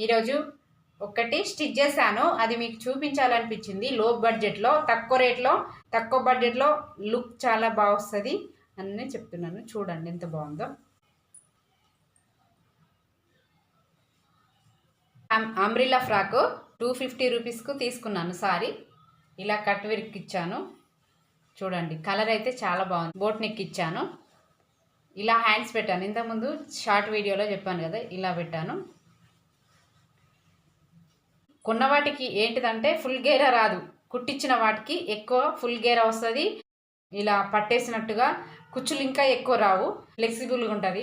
ఈరోజు ఒకటి స్టిచ్ చేశాను, అది మీకు చూపించాలనిపించింది. లో బడ్జెట్లో, తక్కువ రేట్లో, తక్కువ బడ్జెట్లో లుక్ చాలా బాగా వస్తుంది అని చెప్తున్నాను. చూడండి ఎంత బాగుందో. అంబ్రిల్లా ఫ్రాక్ 250 రూపీస్కు తీసుకున్నాను సారీ. ఇలా కట్ వర్క్ ఇచ్చాను. చూడండి కలర్ అయితే చాలా బాగుంది. బోట్ నెక్ ఇచ్చాను. ఇలా హ్యాండ్స్ పెట్టాను. ఇంతకుముందు షార్ట్ వీడియోలో చెప్పాను కదా, ఇలా పెట్టాను. కొన్న వాటికి ఏంటిదంటే ఫుల్ గేరా రాదు, కుట్టించిన వాటికి ఎక్కువ ఫుల్ గేరా వస్తుంది. ఇలా పట్టేసినట్టుగా కుచ్చులు ఇంకా ఎక్కువ రావు, ఫ్లెక్సిబుల్గా ఉంటుంది.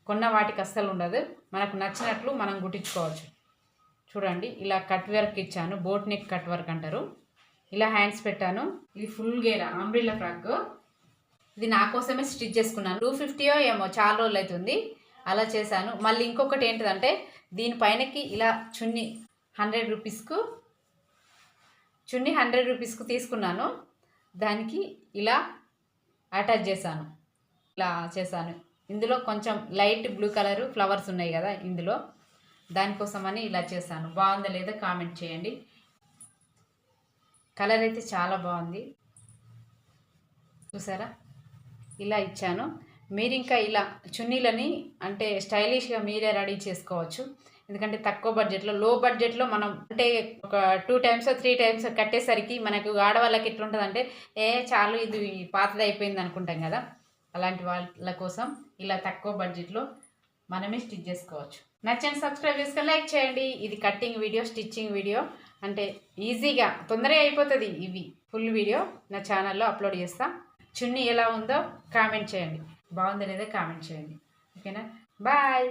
కొన్న వాటికి అస్సలు ఉండదు. మనకు నచ్చినట్లు మనం కుట్టించుకోవచ్చు. చూడండి ఇలా కట్ వర్క్ ఇచ్చాను. బోట్ నెక్ కట్ వర్క్ అంటారు. ఇలా హ్యాండ్స్ పెట్టాను. ఇది ఫుల్ గేరా అంబ్రిల్లా ఫ్రాక్. ఇది నా కోసమే స్టిచ్ చేసుకున్నాను. 250 ఏమో, చాలా రోజులు అవుతుంది అలా చేశాను. మళ్ళీ ఇంకొకటి ఏంటిదంటే దీనిపైనకి ఇలా చున్నీ 100 రూపీస్కు తీసుకున్నాను. దానికి ఇలా అటాచ్ చేశాను. ఇలా చేశాను. ఇందులో కొంచెం లైట్ బ్లూ కలరు ఫ్లవర్స్ ఉన్నాయి కదా ఇందులో, దానికోసమని ఇలా చేశాను. బాగుందా లేదా కామెంట్ చేయండి. కలర్ అయితే చాలా బాగుంది, చూసారా? ఇలా ఇచ్చాను. మీరు ఇంకా ఇలా చున్నీలని అంటే స్టైలిష్గా మీరే రెడీ చేసుకోవచ్చు. ఎందుకంటే తక్కువ బడ్జెట్లో, లో బడ్జెట్లో మనం అంటే ఒక 2 టైమ్స్ 3 టైమ్స్ కట్టేసరికి మనకు ఆడవాళ్ళకి ఎట్లుంటుంది అంటే చాలు ఇది పాతది అయిపోయింది అనుకుంటాం కదా. అలాంటి వాళ్ళ కోసం ఇలా తక్కువ బడ్జెట్లో మనమే స్టిచ్ చేసుకోవచ్చు. నచ్చని సబ్స్క్రైబ్ చేసుకొని లైక్ చేయండి. ఇది కట్టింగ్ వీడియో, స్టిచ్చింగ్ వీడియో, అంటే ఈజీగా తొందరగా అయిపోతుంది. ఇవి ఫుల్ వీడియో నా ఛానల్లో అప్లోడ్ చేస్తా. చున్నీ ఎలా ఉందో కామెంట్ చేయండి, బాగుందో లేదో కామెంట్ చేయండి. ఓకేనా? బాయ్.